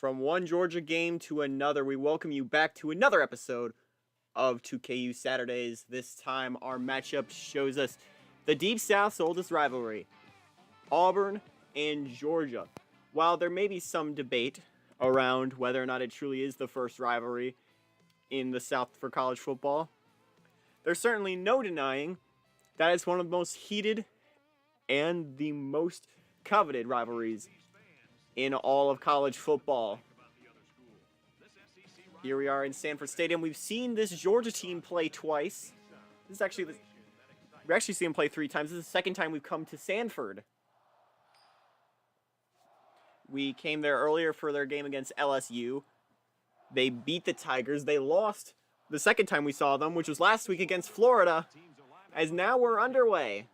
From one Georgia game to another, we welcome you back to another episode of 2KU Saturdays. This time, our matchup shows us the Deep South's oldest rivalry, Auburn and Georgia. While there may be some debate around whether or not it truly is the first rivalry in the South for college football, there's certainly no denying that it's one of the most heated and the most coveted rivalries in all of college football. Here we are in Sanford Stadium. We've seen this Georgia team play twice. This is actually we actually see them play 3 times. This is the second time we've come to Sanford. We came there earlier for their game against LSU. They beat the Tigers. They lost the second time we saw them, which was last week against Florida. As now we're underway.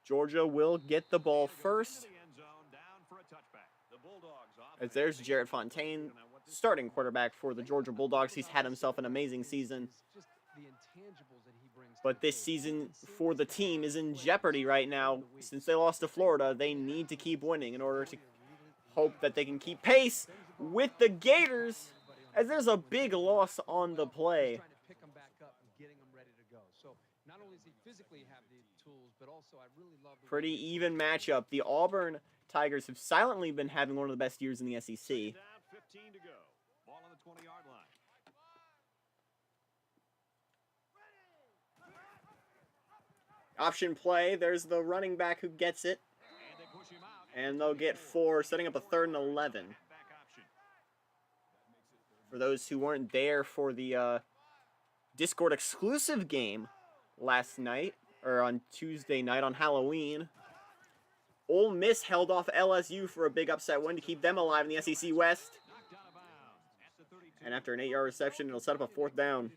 Georgia will get the ball first. As there's Jarrett Fontaine, starting quarterback for the Georgia Bulldogs. He's had himself an amazing season. But this season for the team is in jeopardy right now. Since they lost to Florida, they need to keep winning in order to hope that they can keep pace with the Gators, as there's a big loss on the play. Pretty even matchup. The Auburn Tigers have silently been having one of the best years in the SEC. Option play. There's the running back who gets it. And they'll get 4, setting up a 3rd and 11. For those who weren't there for the Discord exclusive game last night, or on Tuesday night on Halloween, Ole Miss held off LSU for a big upset win to keep them alive in the SEC West. And after an 8-yard reception, it'll set up a 4th down.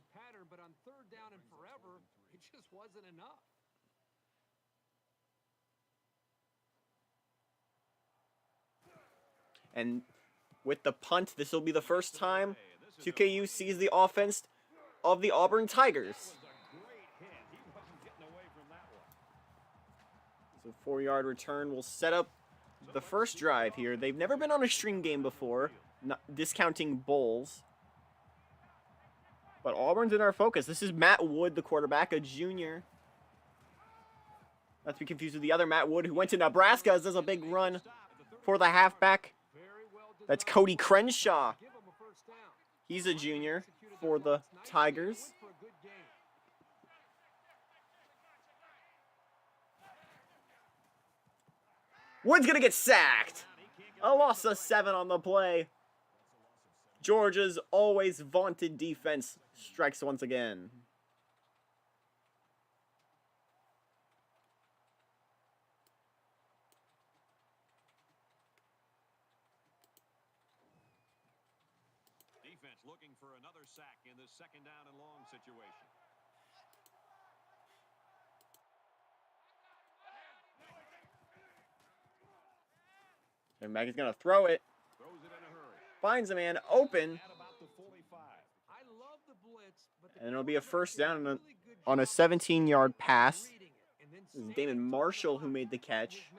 And with the punt, this will be the first time 2KU sees the offense of the Auburn Tigers. So 4-yard return will set up the first drive here. They've never been on a string game before, not discounting bowls. But Auburn's in our focus. This is Matt Wood, the quarterback, a junior. Not to be confused with the other Matt Wood who went to Nebraska, as there's a big run for the halfback. That's Cody Crenshaw. He's a junior for the Tigers. Wood's going to get sacked. A loss of 7 on the play. Georgia's always vaunted defense strikes once again. Defense looking for another sack in this 2nd down and long situation. And Maggie's going to throw it. Finds a man open. And it'll be a 1st down on a 17-yard pass. This is Damon Marshall who made the catch.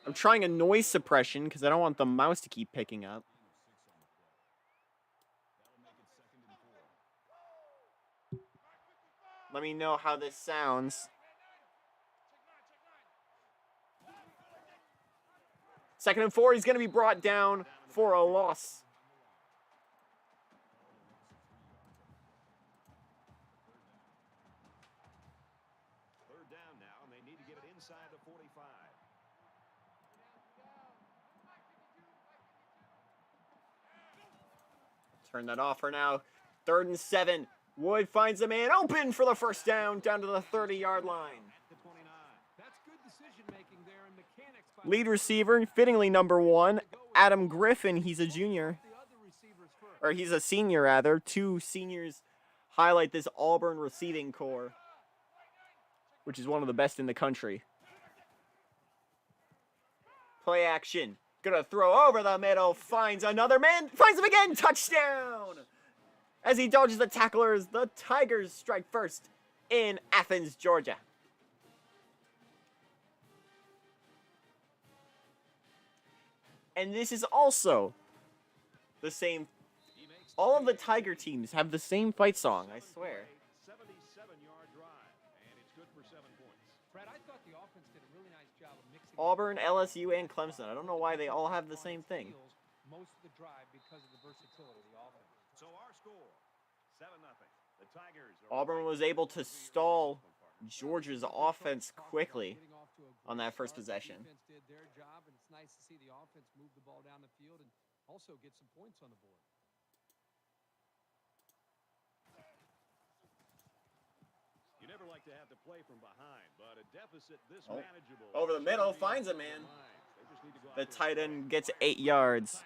I'm trying a noise suppression because I don't want the mouse to keep picking up. Let me know how this sounds. 2nd and 4, he's going to be brought down for a loss. Third down now, and they need to get it inside the 45. Turn that off for now. 3rd and 7. Wood finds a man open for the 1st down to the 30-yard line. Lead receiver, fittingly number 1, Adam Griffin. He's a junior. Or he's a senior, rather. 2 seniors highlight this Auburn receiving corps, which is one of the best in the country. Play action. Gonna throw over the middle. Finds another man. Finds him again. Touchdown! As he dodges the tacklers, the Tigers strike first in Athens, Georgia. And this is also the same. All of the Tiger teams have the same fight song, I swear. 77-yard drive, and it's good for 7 points. Brad, I thought the offense did a really nice job of mixing Auburn, LSU, and Clemson. I don't know why they all have the same thing. most of the drive because of the versatility of the offense. So our score, 7-0. The Tigers are Auburn was able to stall Georgia's offense quickly on that first possession. The defense did their job, and it's nice to see the offense move the ball down the field and also get some points on the board. You never like to have to play from behind, but a deficit this Oh. manageable. Over the middle, finds a man. They just need to go out The there tight and end gets 8 yards.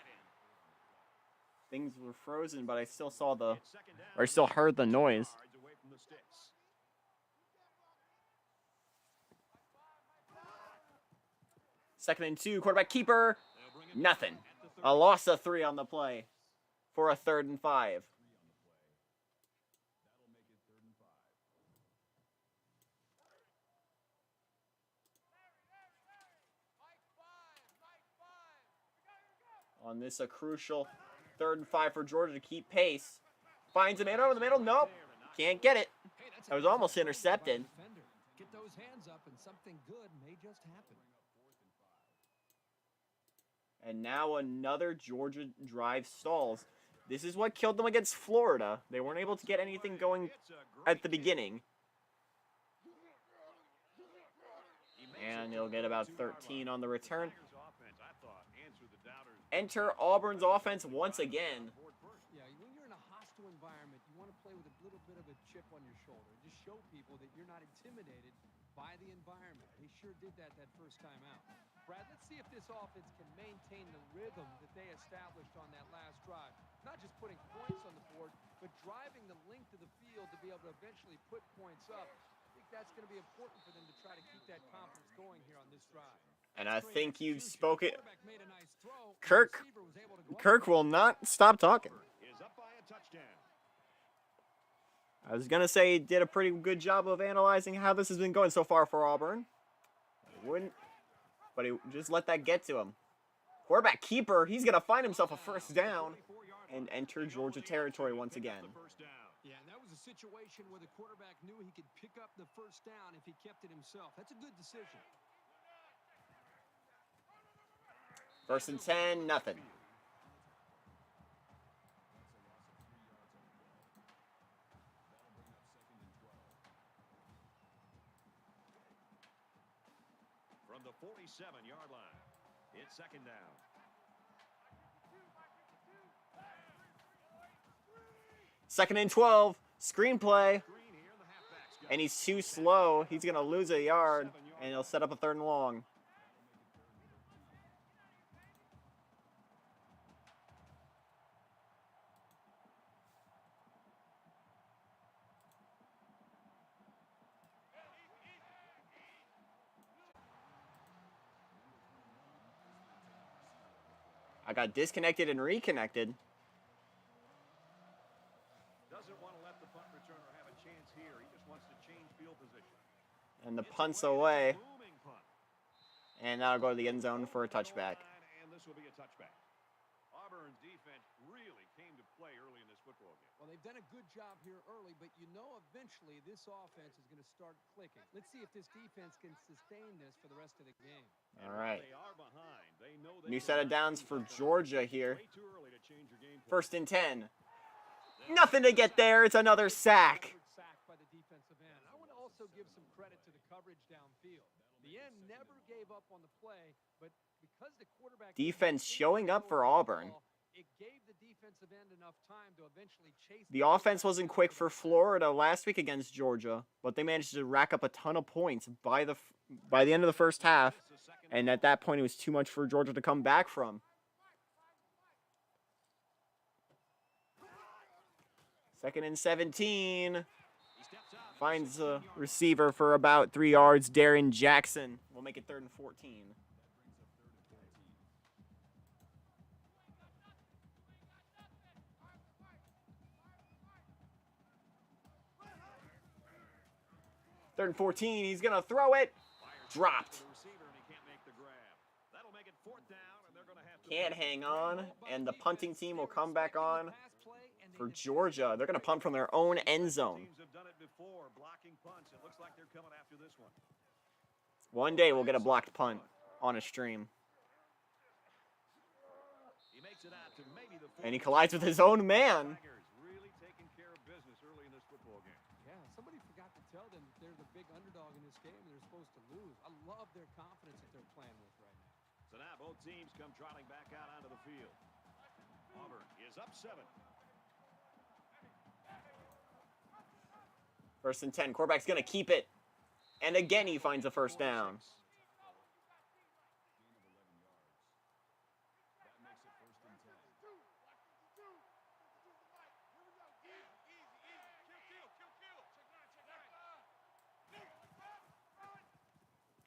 Things were frozen, but I still saw the, It's second down, or still heard the noise. yards away from the sticks. Second and 2, quarterback keeper, They'll bring it nothing. at the 30. A loss of 3 on the play for a 3rd and 5. On this, a crucial 3rd and 5 for Georgia to keep pace. Finds a man over the middle. Nope. Can't get it. Hey, that's That was a good almost play by the intercepted. defender. Get those hands up, and something good may just happen. And now another Georgia drive stalls. This is what killed them against Florida. They weren't able to get anything going It's a great at the beginning. And he'll get about 13 on the return. Tigers offense, I thought, answered the doubters. Enter Auburn's offense once again. Board first. Yeah, when you're in a hostile environment, you want to play with a little bit of a chip on your shoulder. Just show people that you're not intimidated by the environment. They sure did that first time out. Brad, let's see if this offense can maintain the rhythm that they established on that last drive. Not just putting points on the board, but driving the length of the field to be able to eventually put points up. I think that's going to be important for them to try to keep that confidence going here on this drive. And I think you've spoken. Quarterback made a nice throw, and the Kirk. receiver was able to go up Kirk will not stop talking. Is up by a touchdown. I was going to say he did a pretty good job of analyzing how this has been going so far for Auburn. But he just let that get to him. Quarterback keeper, he's going to find himself a first down and enter Georgia territory once again. The first down. Yeah, and that was a situation where the quarterback knew he could pick up the first down if he kept it himself. That's a good decision. 1st and 10, nothing. From the 47-yard line, it's second down. Second and 12, screenplay, Green here, the halfback's got and he's too slow. He's going to lose a yard, and he'll set up a 3rd and long. I got disconnected and reconnected. doesn't want to let the punt returner have a chance here. He just wants to change field position. And the It's punt's away. away. It's a booming punt. And that'll go to the end zone for a touchback. And this will be a touchback. Auburn's defense really came to play early in this football game. Well, they've done a good job here early, but you know eventually this offense is going to start clicking. Let's see if this defense can sustain this for the rest of the game. And All while right. They are behind. They know they New will set of not downs lose for that Georgia game. here. Way too early to change your game plan. 1st and 10. Nothing to get there. It's another sack. Sack by the defensive end. I want to also give some credit to the coverage downfield. The end never gave up on the play, but because the quarterback Defense showing up for Auburn. It gave the defensive end enough time to eventually chase The offense wasn't quick for Florida last week against Georgia, but they managed to rack up a ton of points by the end of the first half. And at that point, it was too much for Georgia to come back from. 2nd and 17. He steps out. Finds a receiver for about 3 yards. Darren Jackson will make it 3rd and 14. 3rd and 14. He's going to throw it. Dropped. Can't hang on. And the punting team will come back on for Georgia. They're going to punt from their own end zone. One day we'll get a blocked punt on a stream. And he collides with his own man. Yeah, somebody forgot to tell them that they're the big underdog in this game and they're supposed to lose. I love their confidence that they're playing with right now. So now both teams come trotting back out onto the field. Auburn is up 7. 1st and 10. Quarterback's going to keep it. And again, he finds a first down.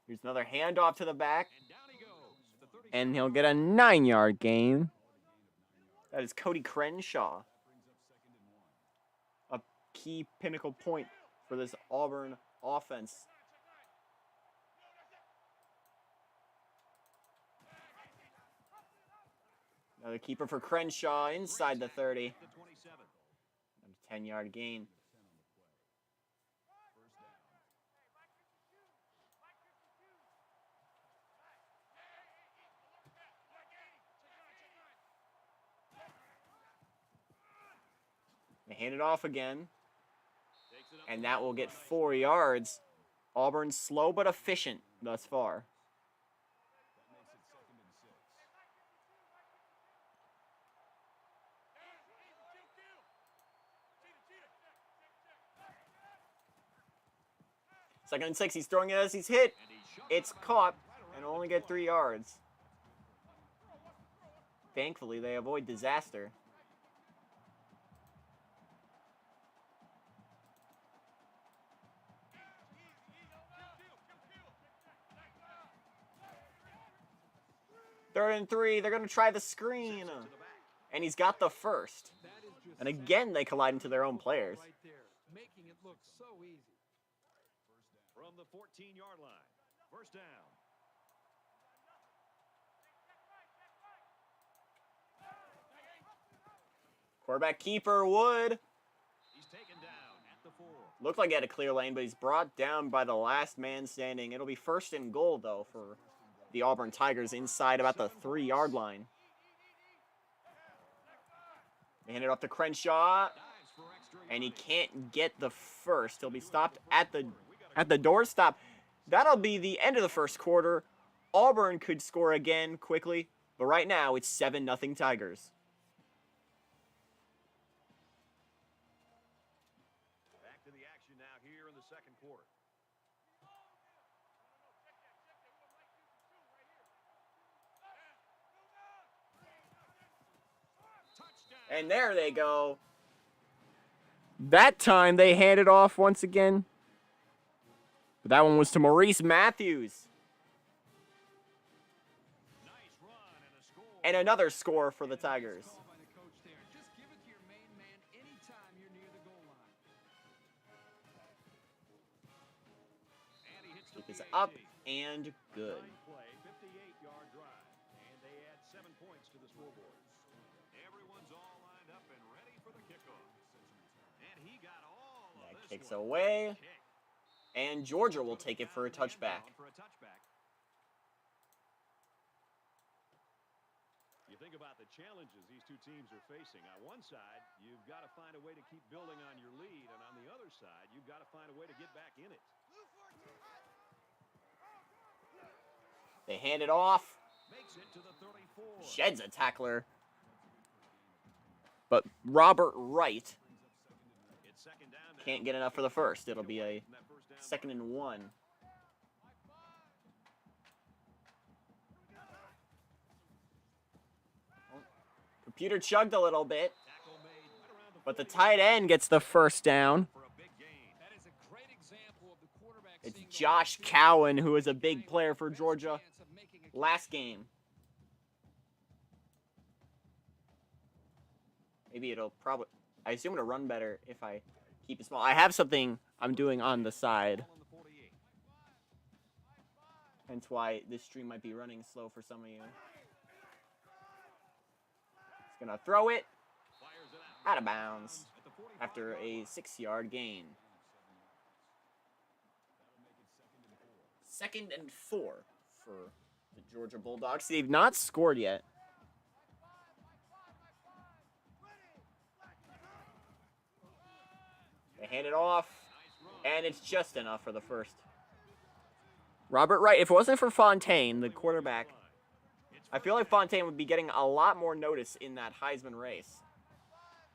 Here's another handoff to the back. And he'll get a 9-yard gain. That is Cody Crenshaw. A key pinnacle point for this Auburn offense. Another keeper for Crenshaw inside the 30. A 10-yard gain. They hand it off again. And that will get 4 yards. Auburn slow but efficient thus far. Second and 6. He's throwing it as he's hit. It's caught and only get 3 yards. Thankfully, they avoid disaster. Third and 3, they're going to try the screen. And he's got the first. And again, they collide into their own players. Right there, making it look so easy. From the 14-yard line. First down. Quarterback keeper Wood. He's taken down at the 4. Looked like he had a clear lane, but he's brought down by the last man standing. It'll be 1st and goal, though, for the Auburn Tigers inside about the 3-yard line. They hand it off to Crenshaw, and he can't get the first. He'll be stopped at the doorstop. That'll be the end of the first quarter. Auburn could score again quickly, but right now it's 7-0 Tigers. Back to the action now here in the second quarter. And there they go. That time they hand it off once again. But that one was to Maurice Matthews. Nice run and a score. And another score for the Tigers. Call by the coach there. Just give it to your main man anytime you're near the goal line. And he hits the Kick is PAT. up and good. 9-play, 58-yard drive. And they add 7 points to the scoreboard. Everyone's all lined up and ready for the kickoff. And he got all of That this kicks one. away. Kick. And Georgia will take it for a touchback. For a touchback. You think about the challenges these two teams are facing. On one side, you've got to find a way to keep building on your lead. And on the other side, you've got to find a way to get back in it. They hand it off. Makes it to the 34. Sheds a tackler. But Robert Wright It's second down now. can't get enough for the first. It'll be a 2nd and 1. Computer chugged a little bit, Tackle made right around the but the 40 tight end gets the first down. for a big gain. That is a great example of the quarterback It's seeing the Josh wide field. Cowan, who was a big player for Best Georgia chance of making a last game. Maybe it'll probably... I assume it'll run better if I keep it small. I have something I'm doing on the side. Ball on the Hence why this stream might be running slow for some of you. He's going to throw it out of bounds after a 6-yard gain. 2nd and 4 for the Georgia Bulldogs. They've not scored yet. They hand it off, and it's just enough for the first. Robert Wright, if it wasn't for Fontaine, the quarterback, I feel like Fontaine would be getting a lot more notice in that Heisman race.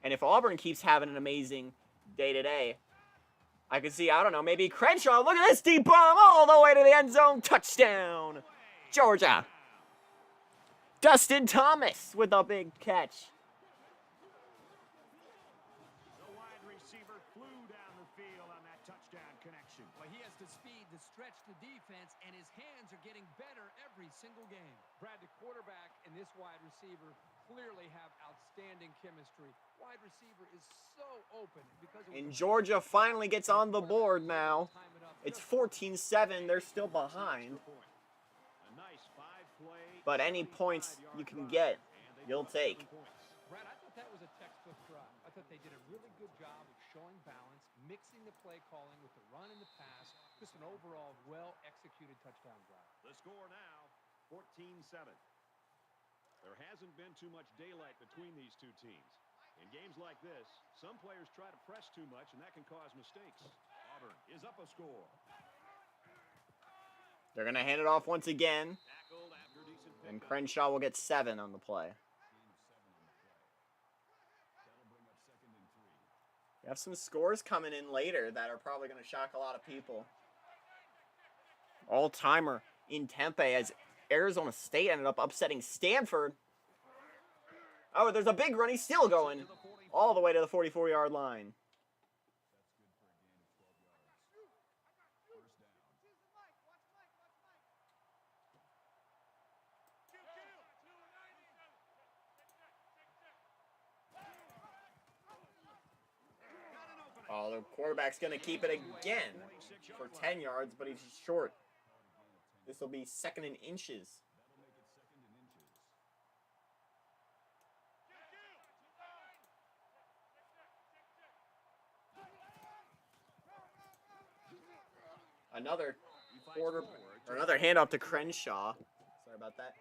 And if Auburn keeps having an amazing day today, I could see, I don't know, maybe Crenshaw. Look at this deep bomb all the way to the end zone. Touchdown, Georgia. Dustin Thomas with a big catch. The wide receiver flew down the field on that touchdown connection. Well, he has the speed to stretch the defense, and his hands are getting better every single game. Brad, the quarterback and this wide receiver clearly have outstanding chemistry. Wide receiver is so open because of And Georgia finally gets on the board now. It's 14-7. They're still behind. But any points you can get, you'll take. Brad, I thought that was a textbook drive. I thought they did a really good job of showing balance, mixing the play calling with the run and the pass. Just an overall well-executed touchdown drive. The score now, 14-7. There hasn't been too much daylight between these two teams. In games like this, some players try to press too much, and that can cause mistakes. Auburn is up a score. They're going to hand it off once again. And Crenshaw will get 7 on the play. We have some scores coming in later that are probably going to shock a lot of people. All-timer in Tempe as Arizona State ended up upsetting Stanford. Oh, there's a big run. He's still going all the way to the 44-yard line. Oh, the quarterback's going to keep it again for 10 yards, but he's short. This will be 2nd and inches. Another handoff to Crenshaw. Sorry about that.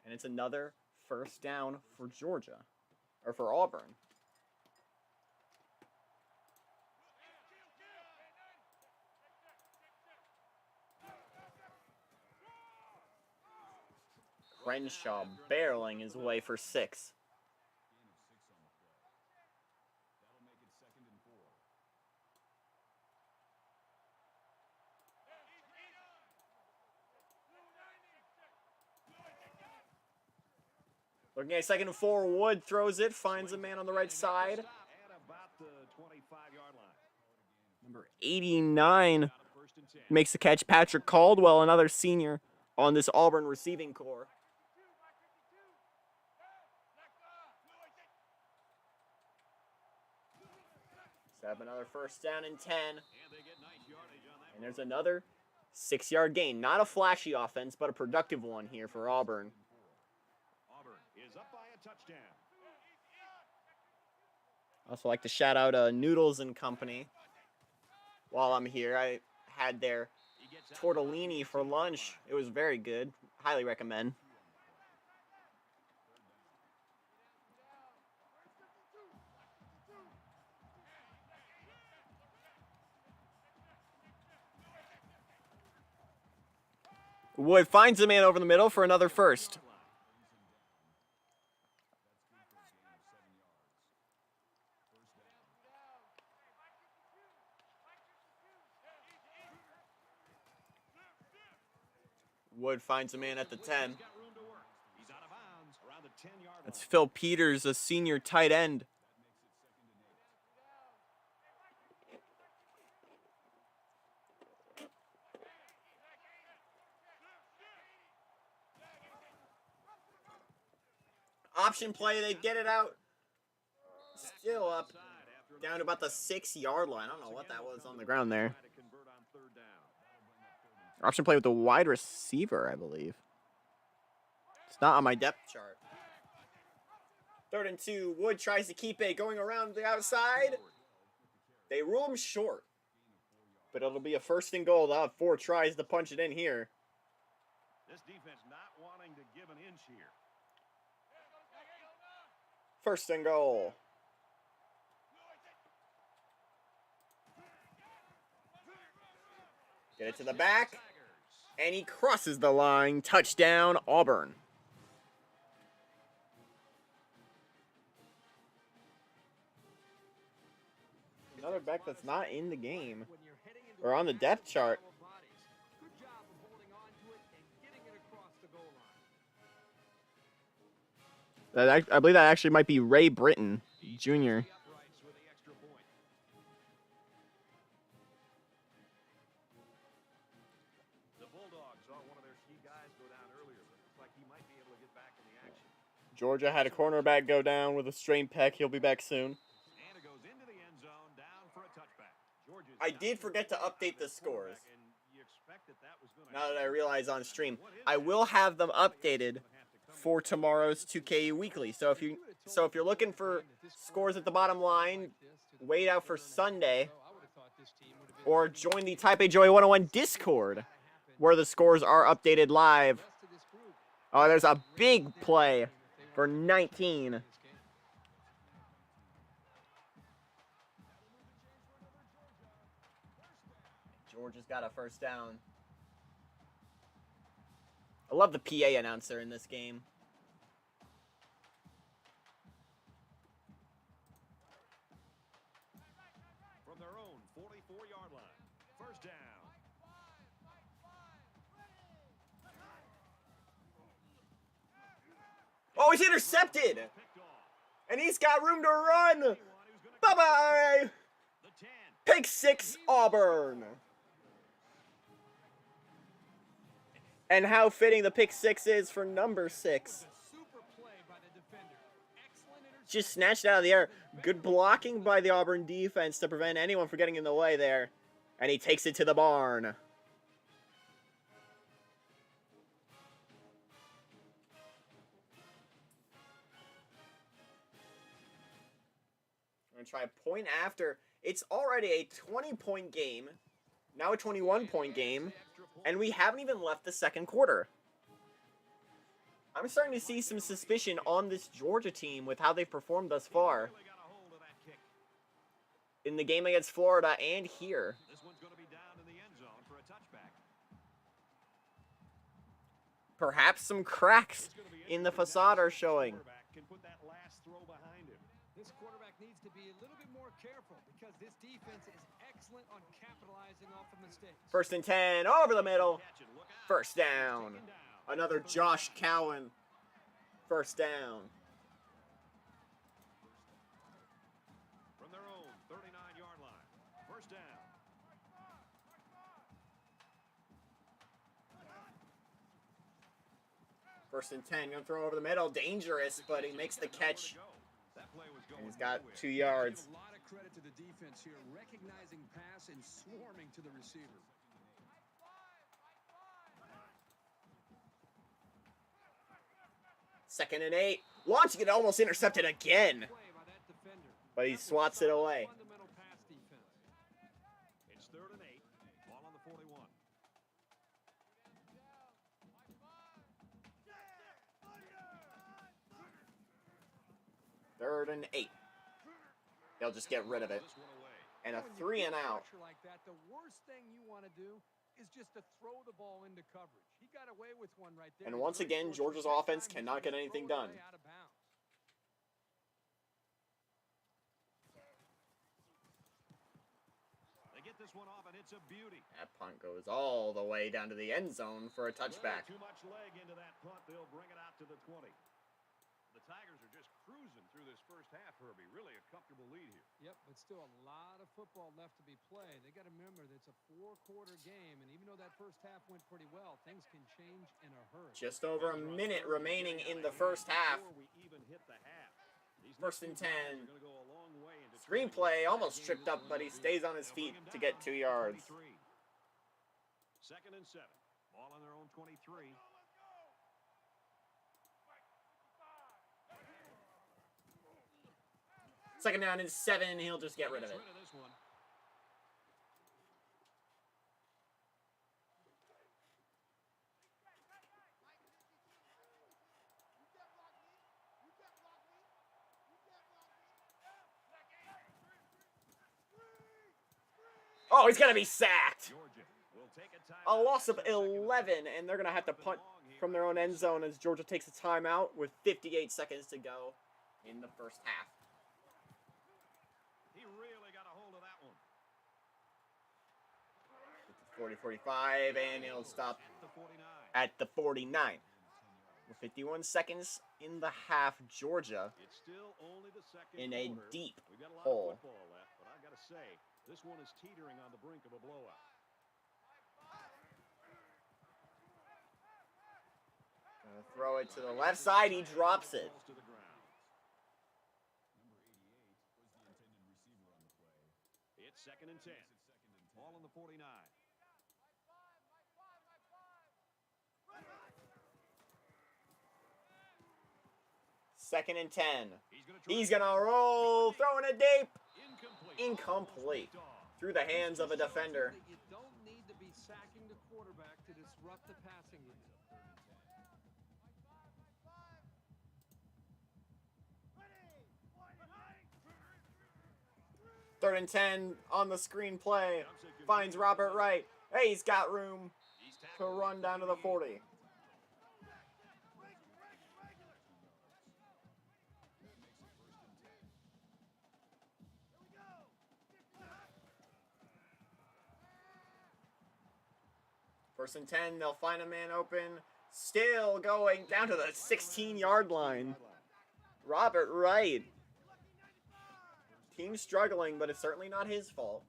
And it's another first down for Georgia, or for Auburn. Crenshaw barreling his way for 6. Looking at 2nd and 4, Wood throws it, finds a man on the right side. Number 89 makes the catch. Patrick Caldwell, another senior on this Auburn receiving corps. Set up another first down and 10. And there's another 6-yard gain. Not a flashy offense, but a productive one here for Auburn. Auburn is up by a touchdown. I also like to shout out Noodles and Company. While I'm here, I had their tortellini for lunch. It was very good. Highly recommend. Wood finds a man over the middle for another first. Wood finds a man at the 10. That's Phil Peters, a senior tight end. Option play, they get it out. Still up. Down to about the 6-yard line. I don't know what that was on the ground there. Option play with the wide receiver, I believe. It's not on my depth chart. 3rd and 2. Wood tries to keep it going around the outside. They rule him short. But it'll be a 1st and goal. They'll have 4 tries to punch it in here. This defense not wanting to give an inch here. 1st and goal. Get it to the back. And he crosses the line. Touchdown, Auburn. Another back that's not in the game. Or on the depth chart. I believe that actually might be Ray Britton, Jr. Georgia had a cornerback go down with a strained pec. He'll be back soon. I did forget to update the scores. Now that I realize on stream, I will have them updated for tomorrow's 2KU Weekly. So if you're looking for scores at the bottom line, wait out for Sunday, or join the Type A Joy 101 Discord, where the scores are updated live. Oh, there's a big play for 19. Georgia's got a 1st down. I love the PA announcer in this game. From their own 44-yard line. 1st down. Oh, he's intercepted! And he's got room to run! Bye-bye! Pick 6, Auburn! And how fitting the pick 6 is for number 6. Just snatched out of the air. Good blocking by the Auburn defense to prevent anyone from getting in the way there. And he takes it to the barn. I'm going to try a point after. It's already a 20-point game. Now a 21-point game. And we haven't even left the 2nd quarter. I'm starting to see some suspicion on this Georgia team with how they've performed thus far. In the game against Florida and here. Perhaps some cracks in the facade are showing. This quarterback needs to be a little bit more careful because this defense is excellent on capitalizing off of mistakes. 1st and 10, over the middle. 1st down. Another Josh Cowan. 1st down. From their own 39-yard line. 1st down. First and 10, gonna throw over the middle. Dangerous, but he makes the catch. And he's got 2 yards. A lot of credit to the defense here, recognizing pass and swarming to the receiver. Second and 8. Launching it, almost intercepted again. But he swats it away. It's 3rd and 8. Ball on the 41. 3rd and 8. They'll just get rid of it. And a 3 and out. Like that, the worst thing you want to do is just to throw the ball into coverage. He got away with one right there. And once again, Georgia's offense cannot get anything done. They get this one off, and it's a beauty. That punt goes all the way down to the end zone for a touchback. Too much leg into that punt. They'll bring it out to the 20. The Tigers are just cruising through this 1st half, Herbie. Really a comfortable lead here. Yep, but still a lot of football left to be played. They got to remember that it's a 4-quarter game, and even though that 1st half went pretty well, things can change in a hurry. Just over a minute remaining in the 1st half. 1st and 10. Screenplay almost tripped up, but he stays on his feet to get 2 yards. 2nd and 7. Ball on their own 23. Second down and 7. He'll just get rid of it. This one. Oh, he's going to be sacked. Georgia will take a A timeout. loss of 11, and they're going to have to punt from their own end zone as Georgia takes a timeout with 58 seconds to go in the first half. He really got a hold of that one. 40-45, and he'll stop The 49. at the 49. With 51 seconds in the half, Georgia It's still only the second in a quarter. deep We've got a lot hole. of football left, but I got to say, this one is teetering on the brink of a blowout. Gonna throw it to the left side. He drops it. Falls to the ground. It's 2nd and 10. Ball on the 49. Second and 10. He's He's gonna roll, throwing it deep. incomplete. Incomplete. Through the hands of a defender. You don't need to be sacking the quarterback to disrupt the passing game. Third and 10 on the screenplay. Finds Robert Wright. Hey, he's got room to run down to the 40. First and 10, they'll find a man open. Still going down to the 16-yard line. Robert Wright. Team struggling, but it's certainly not his fault.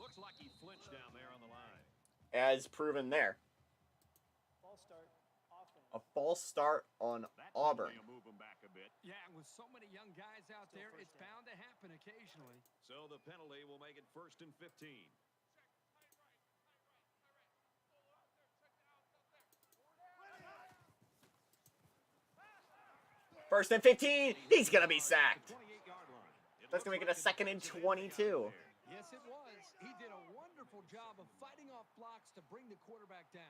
Looks like he flinched down there on the line. As proven there. A false start on That Auburn. will move him back a bit. Yeah, with so many young guys out there, it's bound to happen occasionally. So the penalty will make it 1st and 15. First and 15. He's going to be sacked. 28-yard line. That's going to make it a 2nd and 22. Yes, it was. He did a wonderful job of fighting off blocks to bring the quarterback down.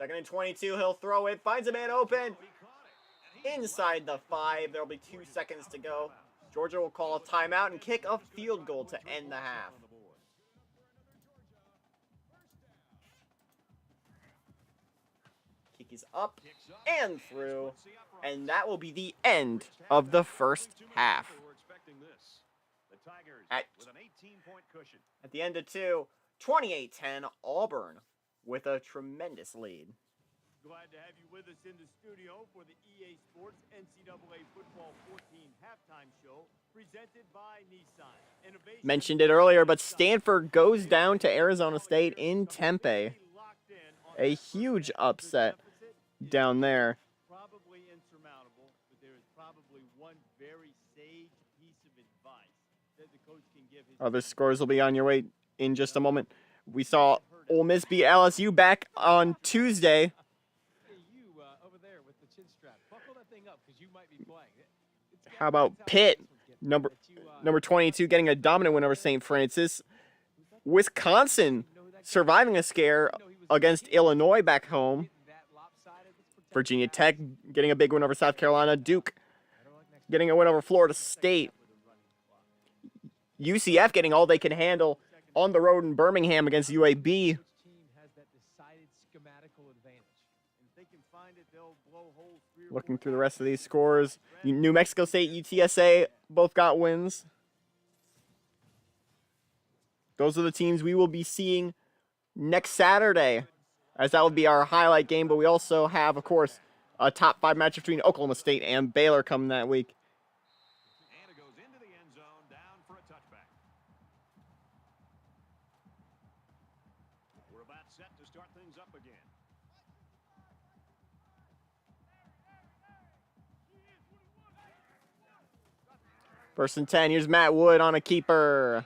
2nd and 22. He'll throw it. Finds a man open. Inside the 5. There'll be 2 seconds to go. Georgia will call a timeout and kick a field goal to end the half. Kick is up and through. And that will be the end of the first half. At With an 18-point cushion. At the end of 2, 28-10, Auburn with a tremendous lead. Glad to have you with us in the studio for the EA Sports NCAA Football 14 halftime show presented by Nissan. Innovation Mentioned it earlier, but Stanford goes down to Arizona State in Tempe. A huge upset down there. Probably insurmountable, but there is probably one very sage piece of advice that the coach can give his Other scores will be on your way in just a moment. We saw Ole Miss beat LSU back on Tuesday. Hey, you over there with the chin strap, buckle that thing up because you might be playing. How about Pitt, number 22, getting a dominant win over St. Francis. Wisconsin surviving a scare against Illinois back home. Virginia Tech getting a big win over South Carolina. Duke getting a win over Florida State. UCF getting all they can handle on the road in Birmingham against UAB. Team has that decided schematical advantage. If they can find it, they'll blow holes 3 or 4 Looking through the rest of these scores, New Mexico State, UTSA both got wins. Those are the teams we will be seeing next Saturday, as that will be our highlight game. But we also have, of course, a top 5 match between Oklahoma State and Baylor coming that week. And it goes into the end zone, down for a touchback. We're about set to start things up again. First and 10, here's Matt Wood on a keeper.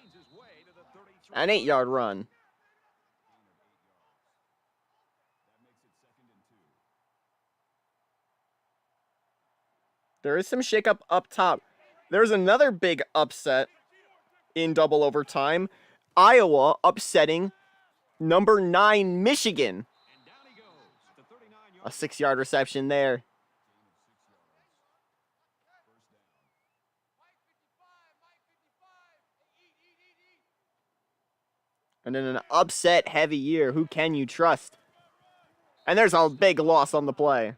An 8-yard run. There is some shakeup up top. There's another big upset in double overtime. Iowa upsetting number 9 Michigan. A 6-yard reception there. And in an upset heavy year, who can you trust? And there's a big loss on the play.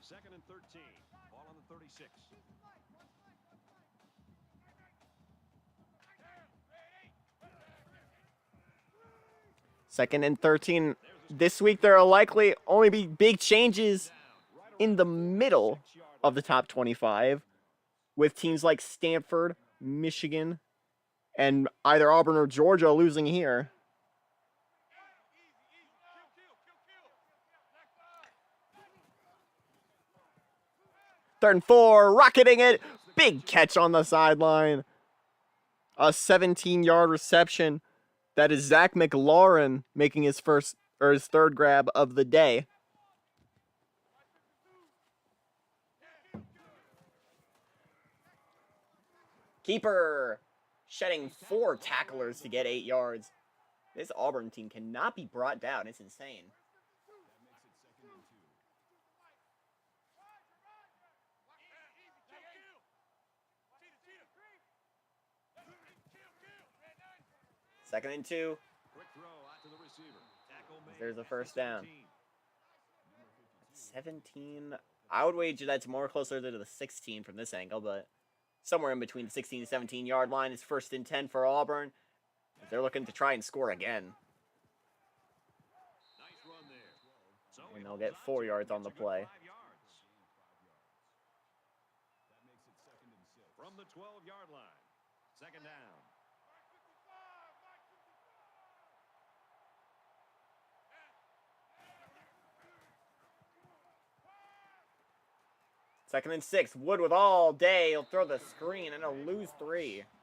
Second and 13. Ball on the 36. Second and 13. This week, there will likely only be big changes in the middle of the top 25 with teams like Stanford, Michigan, and either Auburn or Georgia losing here. Third and 4, rocketing it. Big catch on the sideline. A 17-yard reception. That is Zach McLaurin making his third grab of the day. Keeper shedding 4 tacklers to get 8 yards. This Auburn team cannot be brought down. It's insane. Second and 2. There's a first down. 17. I would wager that's more closer to the 16 from this angle, but somewhere in between the 16 and 17 yard line is first and 10 for Auburn. They're looking to try and score again. And they'll get 4 yards on the play. From the 12-yard line. Second down. Second and 6. Wood with all day. He'll throw the screen and he'll lose 3.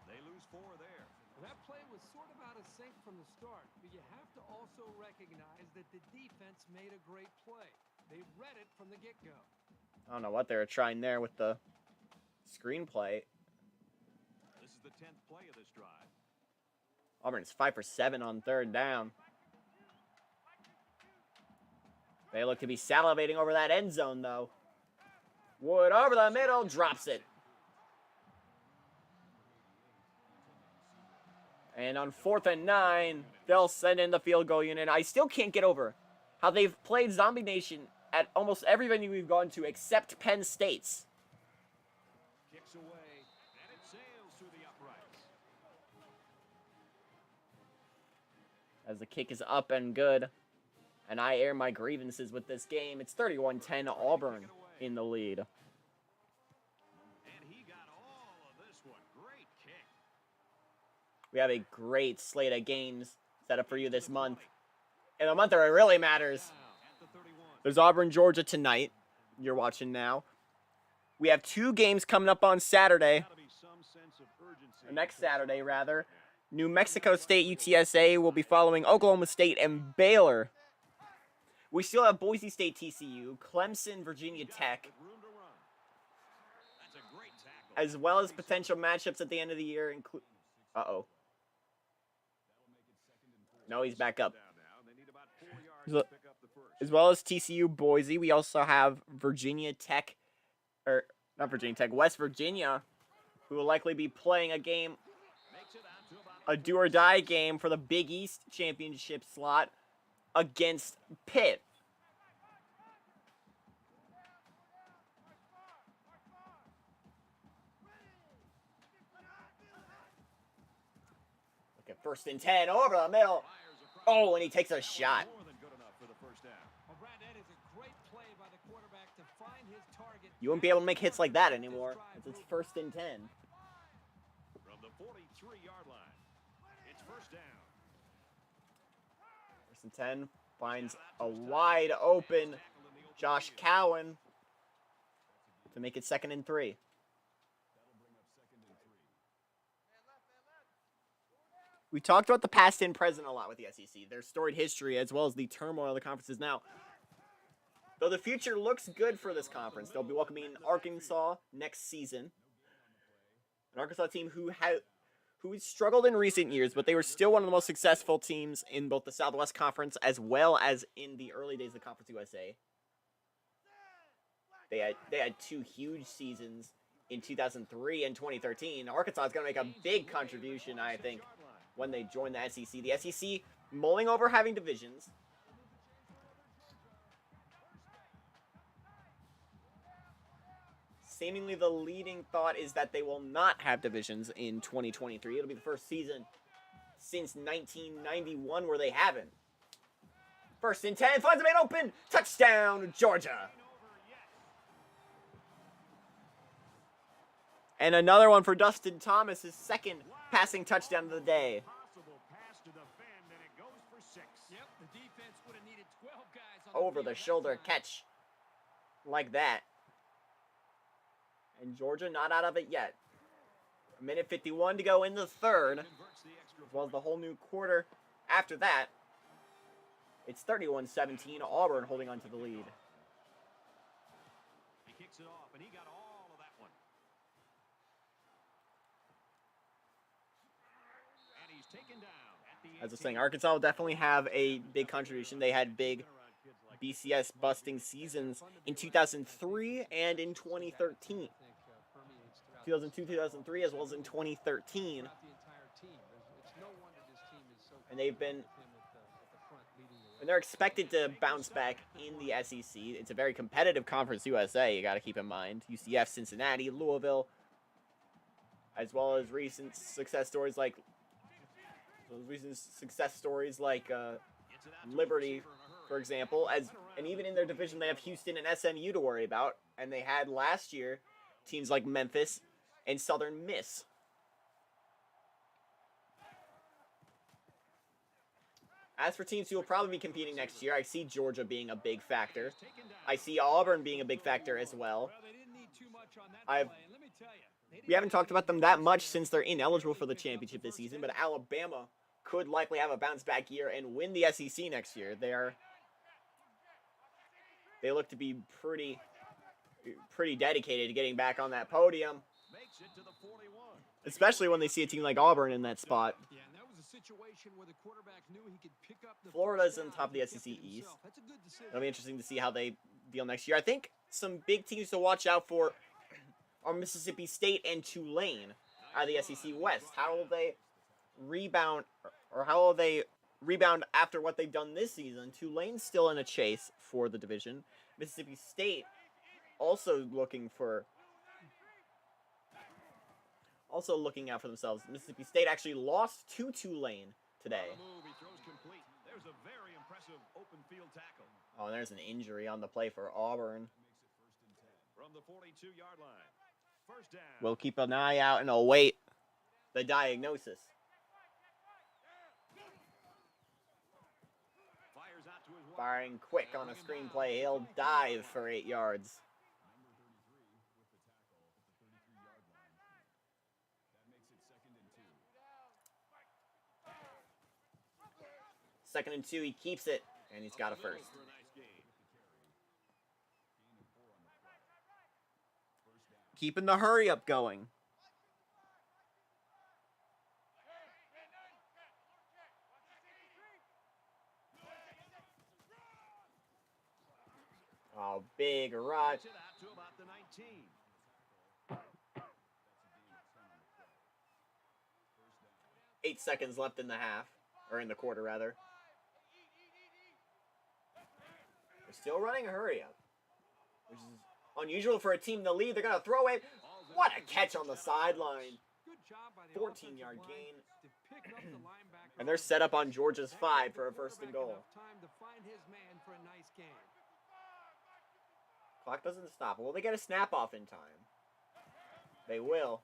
They lose 4 there. Well, that play was sort of out of sync from the start, but you have to also recognize that the defense made a great play. They read it from the get-go. I don't know what they were trying there with the screenplay. This is the 10th play of this drive. Auburn's 5 for 7 on third down. They look to be salivating over that end zone, though. Wood over the middle, drops it. And on 4th and 9, they'll send in the field goal unit. I still can't get over how they've played Zombie Nation at almost every venue we've gone to except Penn State's. Kicks away, and it sails through the uprights. As the kick is up and good. And I air my grievances with this game. It's 31-10 Auburn in the lead. And he got all of this one. Great kick. We have a great slate of games set up for you this month. In a month where it really matters. There's Auburn, Georgia tonight. You're watching now. We have 2 games coming up on Saturday. Or next Saturday, rather. New Mexico State UTSA will be following Oklahoma State and Baylor. We still have Boise State TCU, Clemson, Virginia Tech, as well as potential matchups at the end of the year. Uh-oh. No, he's back up. As well as TCU, Boise, we also have Virginia Tech, or not Virginia Tech, West Virginia, who will likely be playing a game, a do-or-die game for the Big East championship slot against Pitt. Look at 1st and 10 over the middle. Oh, and he takes a shot. You won't be able to make hits like that anymore. It's 1st and 10. From the 43-yard line, it's first down. 1st and 10 finds a wide open Josh Cowan. to make it 2nd and 3. We talked about the past and present a lot with the SEC, their storied history, as well as the turmoil the conference is now. Though the future looks good for this conference, they'll be welcoming Arkansas next season. An Arkansas team who struggled in recent years, but they were still one of the most successful teams in both the Southwest Conference as well as in the early days of Conference USA. They had 2 huge seasons in 2003 and 2013. Arkansas is going to make a big contribution, I think, when they join the SEC. The SEC mulling over having divisions. Seemingly the leading thought is that they will not have divisions in 2023. It'll be the first season since 1991 where they haven't. 1st and 10, finds a man open. Touchdown, Georgia. And another one for Dustin Thomas, his 2nd passing touchdown of the day. Over the shoulder catch like that. And Georgia not out of it yet. 1:51 to go in the 3rd, as well as the whole new quarter after that. It's 31-17, Auburn holding on to the lead. He kicks it off, and he got all of that one. And he's taken down at the 18. As I was saying, Arkansas will definitely have a big contribution. They had big BCS busting seasons in 2003 and in 2013. 2002, 2003, as well as in 2013. And they're expected to bounce back in the SEC. It's a very competitive Conference USA, you got to keep in mind. UCF, Cincinnati, Louisville, as well as recent success stories like Liberty, for example. And even in their division, they have Houston and SMU to worry about. And they had last year teams like Memphis and Southern Miss. As for teams who will probably be competing next year, I see Georgia being a big factor. I see Auburn being a big factor as well. We haven't talked about them that much since they're ineligible for the championship this season, but Alabama could likely have a bounce-back year and win the SEC next year. They look to be pretty dedicated to getting back on that podium, especially when they see a team like Auburn in that spot. Florida's on top of the SEC East. It'll be interesting to see how they deal next year. I think some big teams to watch out for are Mississippi State and Tulane out of the SEC West. How will they rebound, or how will they rebound after what they've done this season? Tulane's still in a chase for the division. Mississippi State also looking out for themselves. Mississippi State actually lost to Tulane today. Oh, and there's an injury on the play for Auburn. From the 42-yard line. First down. We'll keep an eye out and await the diagnosis. Firing quick on a screenplay. He'll dive for 8 yards. Second and 2, he keeps it, and he's got a first. Keeping the hurry up going. Oh, big rush. 8 seconds left in the half, or in the quarter rather. They're still running a hurry up, which is unusual for a team to lead. They're going to throw it. What a catch on the sideline. 14-yard gain. And they're set up on Georgia's 5 for a first and goal. Clock doesn't stop. Will they get a snap off in time? They will.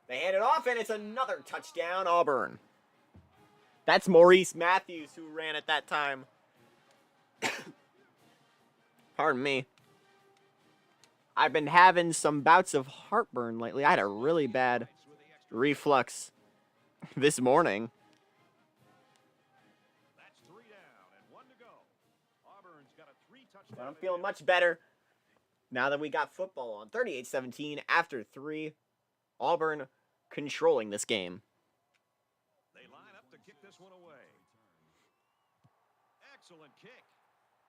They hand it off, and it's another touchdown, Auburn. That's Maurice Matthews who ran at that time. Pardon me. I've been having some bouts of heartburn lately. I had a really bad reflux this morning. That's 3 down and 1 to go. Auburn's got a 3-touchdown. But I'm feeling much better now that we got football on. 38-17 after 3. Auburn controlling this game. They line up to kick this one away. Excellent kick.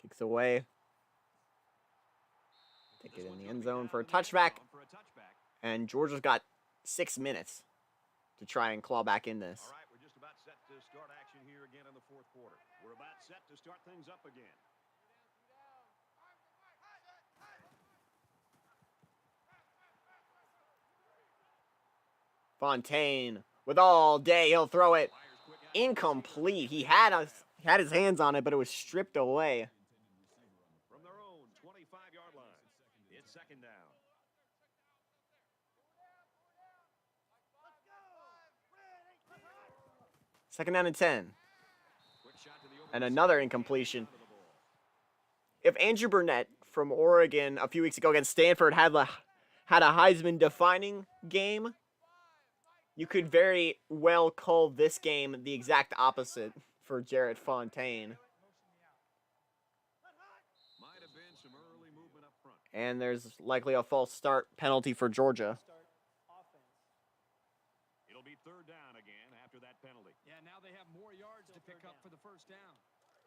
Kicks away. Take it in the end zone for a touchback. And Georgia's got 6 minutes to try and claw back in this. All right, we're just about set to start action here again in the fourth quarter. We're about set to start things up again. Fontaine with all day. He'll throw it. Incomplete. He had his hands on it, but it was stripped away. From their own 25-yard line, it's second down. Second down and 10. And another incompletion. If Andrew Burnett from Oregon a few weeks ago against Stanford had a Heisman-defining game, you could very well call this game the exact opposite for Jarrett Fontaine. Might have been some early movement up front. And there's likely a false start penalty for Georgia. It'll be third down again after that penalty. Yeah, now they have more yards to pick up for the first down.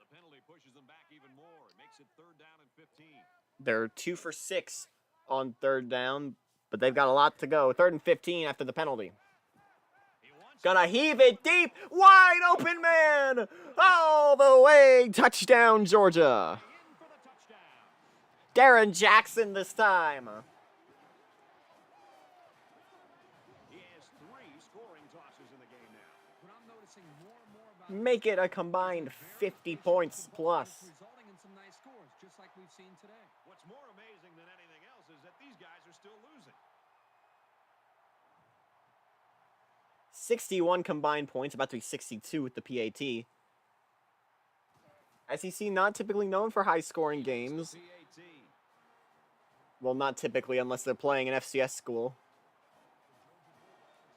The penalty pushes them back even more. It makes it third down and 15. They're 2 for 6 on third down, but they've got a lot to go. Third and 15 after the penalty. Gonna heave it deep. Wide open man. All the way. Touchdown, Georgia. Darren Jackson this time. He has 3 scoring tosses in the game now. What I'm noticing more and more about Make it a combined 50 points plus. resulting in some nice scores, just like we've seen today. What's more amazing than anything else is that these guys are still losing. 61 combined points, about to be 62 with the PAT. SEC not typically known for high-scoring games. PAT. Well, not typically unless they're playing an FCS school.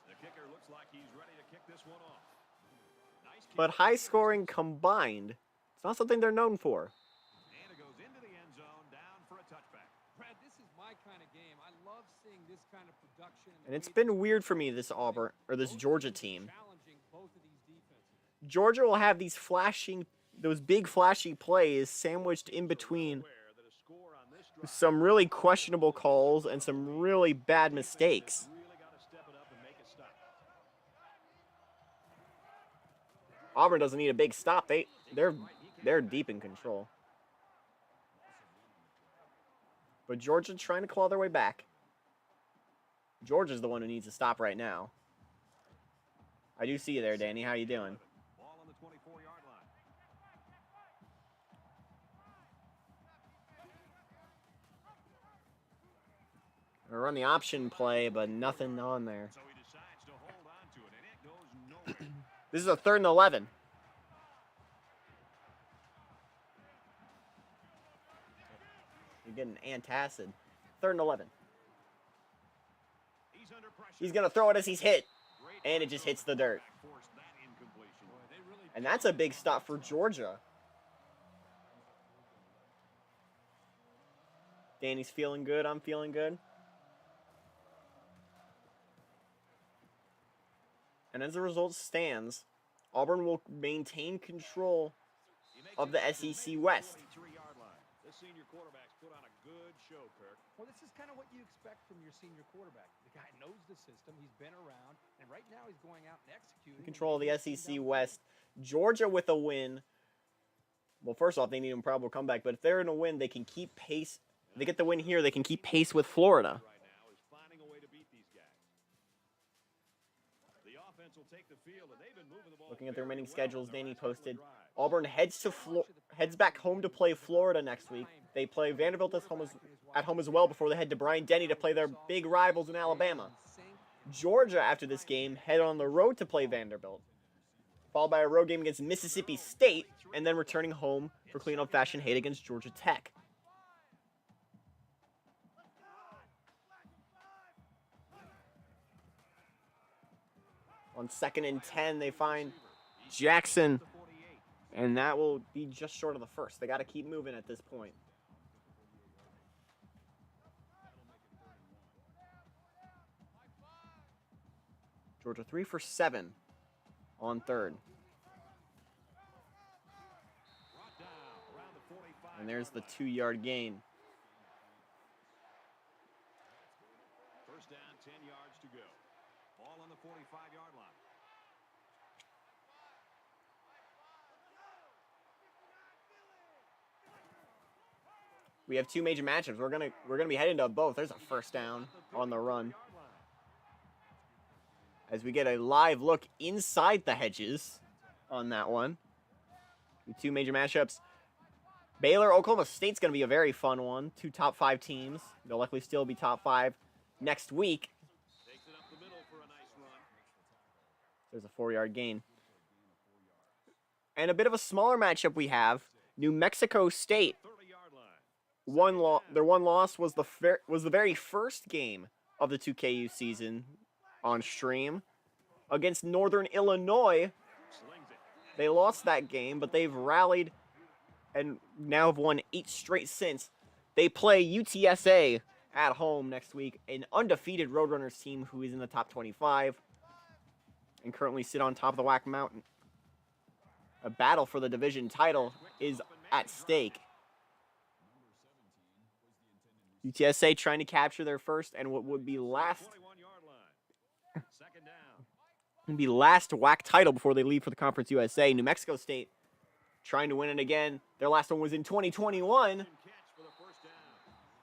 The kicker looks like he's ready to kick this one off. Nice kick. But high-scoring combined, it's not something they're known for. And it goes into the end zone, down for a touchback. Brad, this is my kind of game. I love seeing this kind of production. And it's been weird for me, this Auburn, or this Georgia team. Challenging both of these defenses. Georgia will have those big flashy plays sandwiched in between Aware that a score on this drive some really questionable calls and some really bad mistakes. really got to step it up and make it stop. Auburn doesn't need a big stop. They're deep in control. But Georgia trying to claw their way back. Georgia's the one who needs to stop right now. I do see you there, Danny. How you doing? Ball on the 24-yard line. I run the option play, but nothing on there. So he decides to hold on to it, and it goes nowhere. This is a 3rd and 11. You're getting antacid. 3rd and 11. He's under pressure. He's going to throw it as he's hit. Great And it just hits the dirt. forced that incompletion. They really And that's a big stop for Georgia. Danny's feeling good. I'm feeling good. And as the result stands, Auburn will maintain control He makes of it the to SEC West. 23-yard line. The senior quarterback's put on a good show, Kirk. Well, this is kind of what you expect from your senior quarterback. The guy knows the system. He's been around. And right now he's going out and executing. Control of the SEC West. Georgia with a win. Well, first off, they need a probable comeback. But if they're in a win, they can keep pace. If they get the win here, they can keep pace with Florida. Right now is finding a way to beat these guys. The offense will take the field, and they've been moving the ball. Looking at the very remaining well schedules on their Danny last couple of posted, drives. Auburn heads back home to play Florida next week. They play Vanderbilt at home as well before they head to Bryant-Denny to play their big rivals in Alabama. Georgia, after this game, head on the road to play Vanderbilt, followed by a road game against Mississippi State, and then returning home for clean-up fashion hate against Georgia Tech. On 2nd and 10, they find Jackson. And that will be just short of the first. They got to keep moving at this point. Georgia 3 for 7 on 3rd. And there's the 2-yard gain. First down, 10 yards to go. Ball on the 45-yard line. We have 2 major matchups. We're gonna be heading to both. There's a first down on the run. As we get a live look inside the hedges on that one. 2 major matchups. Baylor, Oklahoma State's going to be a very fun one. 2 top 5 teams. They'll likely still be top 5 next week. Takes it up the middle for a nice run. There's a 4-yard gain. And a bit of a smaller matchup we have. New Mexico State. 30-yard line. Their one loss was the very first game of the 2KU season on stream against Northern Illinois. Slings it. They lost that game, but they've rallied and now have won 8 straight since. They play UTSA at home next week, an undefeated Roadrunners team who is in the top 25 and currently sit on top of the WAC Mountain. A battle for the division title is at stake. UTSA trying to capture their first and what would be last 41-yard line. Second down. would be last WAC title before they leave for the Conference USA. New Mexico State trying to win it again. Their last one was in 2021. Catch for the first down.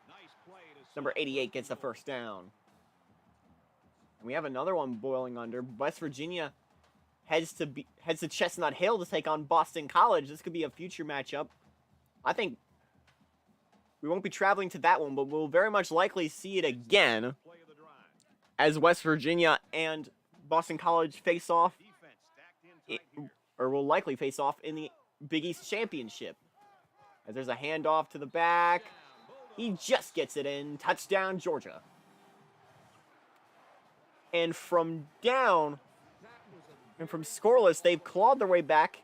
Nice play to Number 88 gets the first down. And we have another one boiling under. West Virginia heads to Chestnut Hill to take on Boston College. This could be a future matchup. I think we won't be traveling to that one, but we'll very much likely see it again play of the drive. as West Virginia and Boston College face off, Defense stacked in tight here. or will likely face off in the Big East Championship. As there's a handoff to the back. He just gets it in. Touchdown, Georgia. And from down, and from scoreless, they've clawed their way back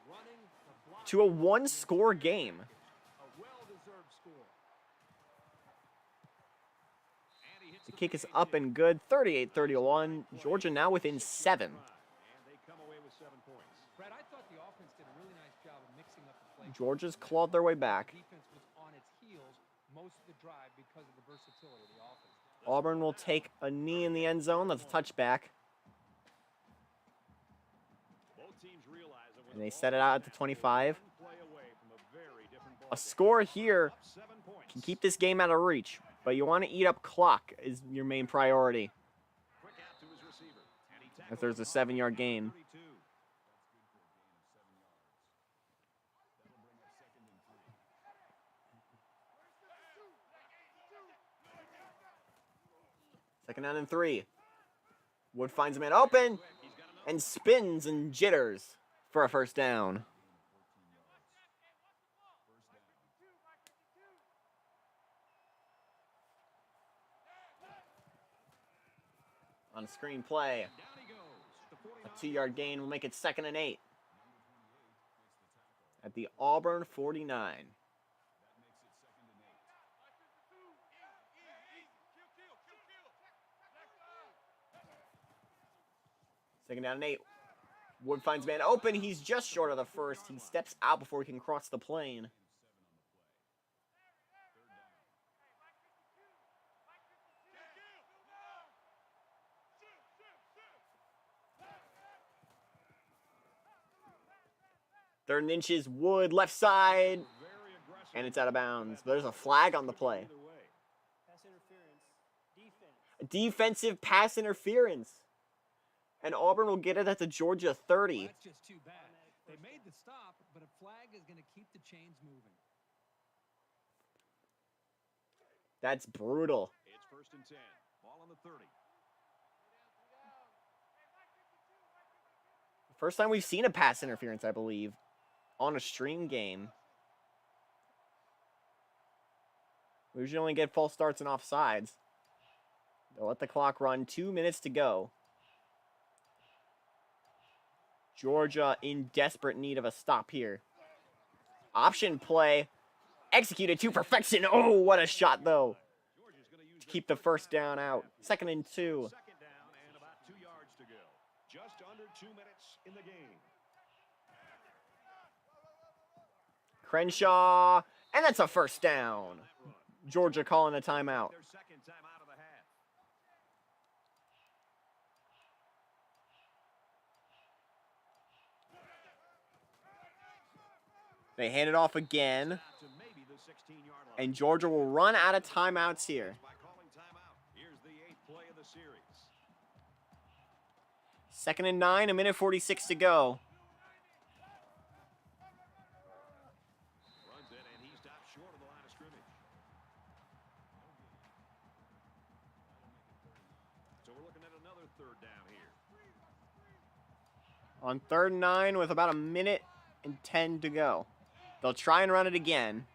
to a 1-score game. A well-deserved score. And he hits The kick is up and good. 38-31. Georgia now within 7. and they come away with 7 points. Brad, I thought the offense did a really nice job of mixing up the play. Georgia's clawed their way back. Defense was on its heels most of the drive because of the versatility of the offense. Auburn will take a knee in the end zone. That's a touchback. Both teams realize that when And the they ball set it is out at the back, 25. one play away from a very different ball A game. score here Up 7 points. can keep this game out of reach, but you want to eat up clock is your main priority. Quick out to his receiver. And he As there's a tackles him 7-yard at gain. 32. Second down and 3. Wood finds a man open He's got another. and spins and jitters for a first down. On a screen play, Down he goes. The a 49. 2-yard gain will make it 2nd and 8 at the Auburn 49. Second down and 8. Wood finds man open. He's just short of the first. He steps out before he can cross the plane. Third and inches. Wood left side. Very aggressive. And it's out of bounds. There's a flag on the play. Either way. Pass interference. Defense. Defensive pass interference. And Auburn will get it at the Georgia 30. Well, that's just too bad. They made the stop, but a flag is going to keep the chains moving. That's brutal. It's 1st and 10. Ball on the 30. First time we've seen a pass interference, I believe, on a stream game. We usually only get false starts and offsides. They'll let the clock run. 2 minutes to go. Georgia in desperate need of a stop here. Option play. Executed to perfection. Oh, what a shot, though. To keep the first down out. 2nd and 2. Second down and about 2 yards to go. Just under 2 minutes in the game. Crenshaw. And that's a first down. Georgia calling a timeout. Their second time out of the half. They hand it off again. To maybe the 16-yard line. And Georgia will run out of timeouts here. By calling timeout. Here's the 8th play of the series. 2nd and 9, 1:46 to go. Runs it, and he stops short of the line of scrimmage. So we're looking at another 3rd down here. On 3rd and 9 with about 1:10 to go. They'll try and run it again.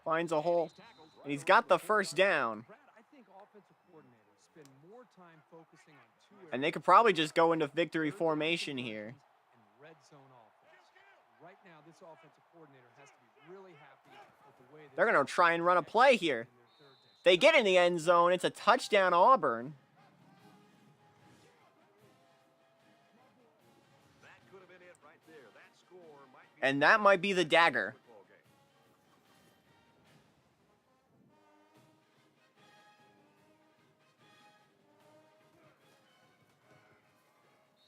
Finds a hole. And he's got the first down. Brad, I think offensive coordinators spend more time focusing on two And they could probably just go into victory formation here. and red zone offense. Right now, this offensive coordinator has to be really happy with the way They're going to try and run a play here. in their third down. They get in the end zone. It's a touchdown, Auburn. That could have been it right there. That score might be And that might be the dagger. football game.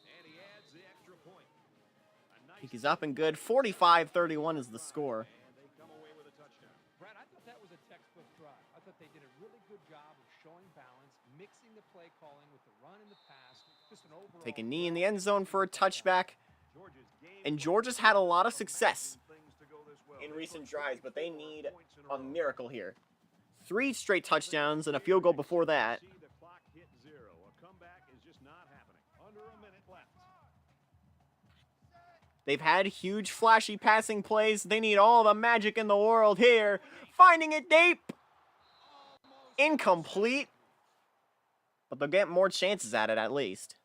And he adds the extra point. A nice He's up and good. 45-31 is the score. and they come away with a touchdown. Brad, I thought that was a textbook drive. I thought they did a really good job of showing balance, mixing the play calling with the run and the pass. Just an overall Take a knee in the end zone for a touchback. Georgia's game And Georgia's had a lot of success things to go this well. in They recent put drives, but they 34 need points in a row. miracle here. 3 straight touchdowns and a field goal before that. See the clock hit 0. A comeback is just not happening. Under a minute left. They've had huge flashy passing plays. They need all the magic in the world here. Finding it deep. Incomplete. But they'll get more chances at it at least.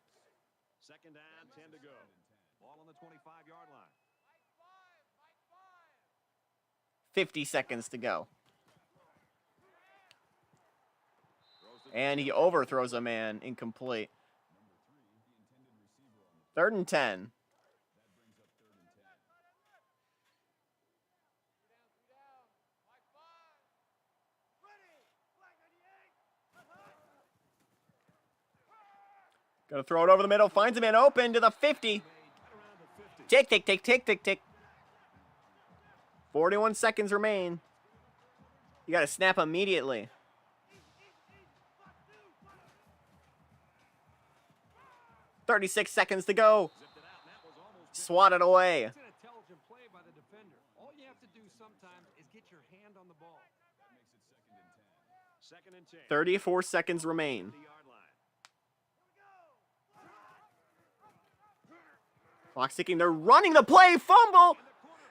Second down, 10 to go. Ball on the 25-yard line. 50 seconds to go. And he overthrows a man. Incomplete. 3rd and 10. Gonna throw it over the middle. Finds a man open to the 50. Tick. 41 seconds remain. You gotta snap immediately. "36 seconds to go." Swatted away. It's an intelligent play by the defender. All you have to do sometimes is get your hand on the ball. Second and 10. 34 seconds remain. 50-yard line. Clock ticking. They're running the play. Fumble.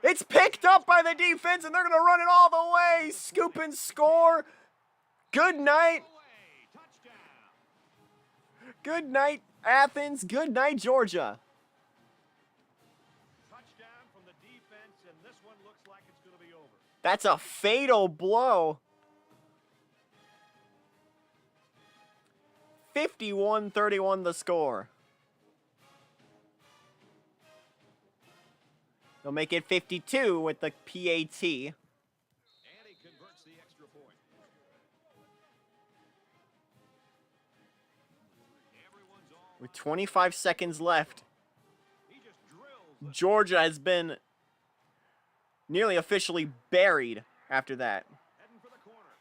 It's picked up by the defense, and they're going to run it all the way. Scoop and score. Good night. Away. Touchdown. Good night, Athens. Good night, Georgia. Touchdown from the defense, and this one looks like it's going to be over. That's a fatal blow. 51-31 the score. They'll make it 52 with the PAT. And he converts the extra point. Everyone's all With 25 seconds left, he just drills. Georgia has been nearly officially buried after that. Heading for the corner.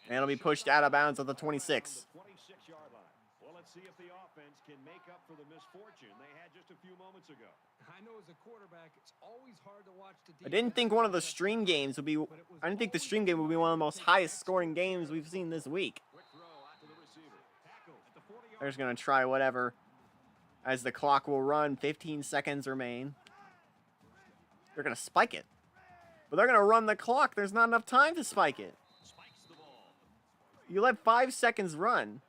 And it'll be pushed out of bounds at the 26. On the 26-yard line. Well, let's see if the offense can make up for the misfortune they had just a few moments ago. I know as a quarterback, it's always hard to watch the I didn't think one of the stream games would be. I didn't think the stream game would be one of the most highest scoring games we've seen this week. Quick throw out to the receiver. Tackle at the 40-yard They're just gonna try whatever, as the clock will run. 15 seconds remain. They're gonna spike it, but they're gonna run the clock. There's not enough time to spike it. spikes the ball. You let 5 seconds run.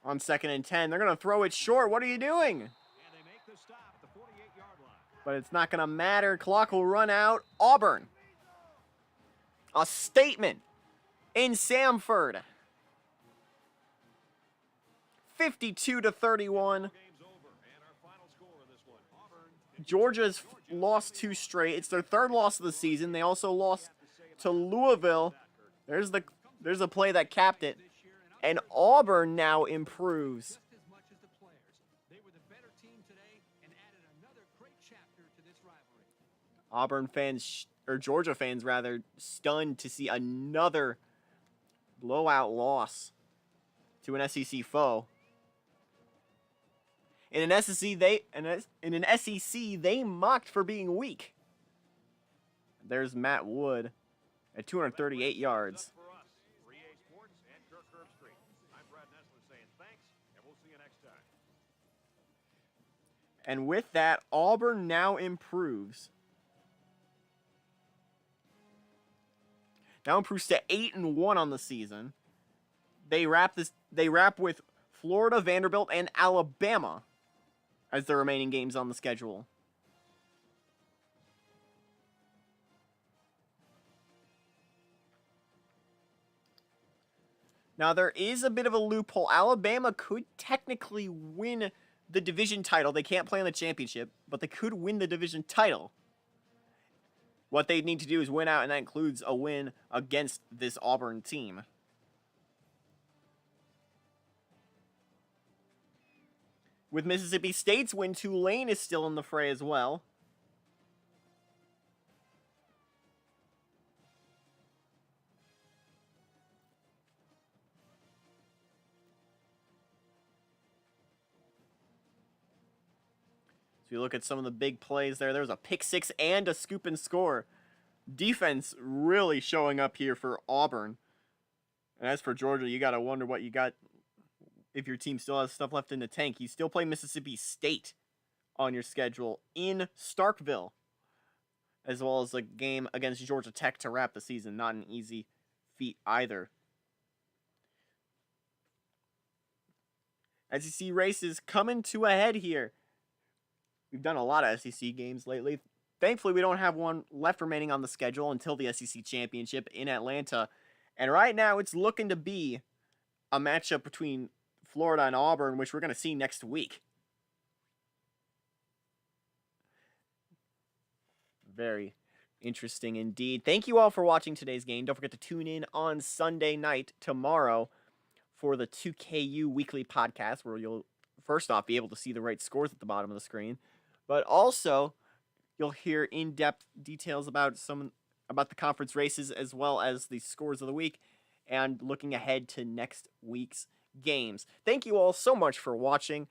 On 2nd and 10, they're going to throw it short. What are you doing? And they make the stop at the 48-yard line. But it's not going to matter. Clock will run out. Auburn. A statement in Samford. 52-31. Game's over, and our final score in this one. Auburn Georgia's lost 2 straight. It's their 3rd loss of the season. They also lost to Louisville. There's a play that capped it. And Auburn now improves. Just as much as the players. They were the better team today and added another great chapter to this rivalry. Auburn fans, or Georgia fans rather, stunned to see another blowout loss to an SEC foe. In an SEC, they mocked for being weak. There's Matt Wood at 238 yards. for us. 3A Sports and Kirk Herbstreit. I'm Brad Nessler saying thanks, and we'll see you next time. And with that, Auburn now improves. Now improves to 8-1 on the season. They wrap with Florida, Vanderbilt, and Alabama as the remaining games on the schedule. Now, there is a bit of a loophole. Alabama could technically win the division title. They can't play in the championship, but they could win the division title. What they need to do is win out, and that includes a win against this Auburn team. With Mississippi State's win, Tulane is still in the fray as well. So you look at some of the big plays there. There's a pick 6 and a scoop and score. Defense really showing up here for Auburn. And as for Georgia, you got to wonder what you got if your team still has stuff left in the tank. You still play Mississippi State on your schedule in Starkville, as well as a game against Georgia Tech to wrap the season. Not an easy feat either. SEC races coming to a head here. We've done a lot of SEC games lately. Thankfully, we don't have one left remaining on the schedule until the SEC Championship in Atlanta. And right now, it's looking to be a matchup between Florida and Auburn, which we're going to see next week. Very interesting indeed. Thank you all for watching today's game. Don't forget to tune in on Sunday night tomorrow for the 2KU Weekly Podcast, where you'll first off be able to see the right scores at the bottom of the screen, but also you'll hear in-depth details about the conference races as well as the scores of the week and looking ahead to next week's games. Thank you all so much for watching.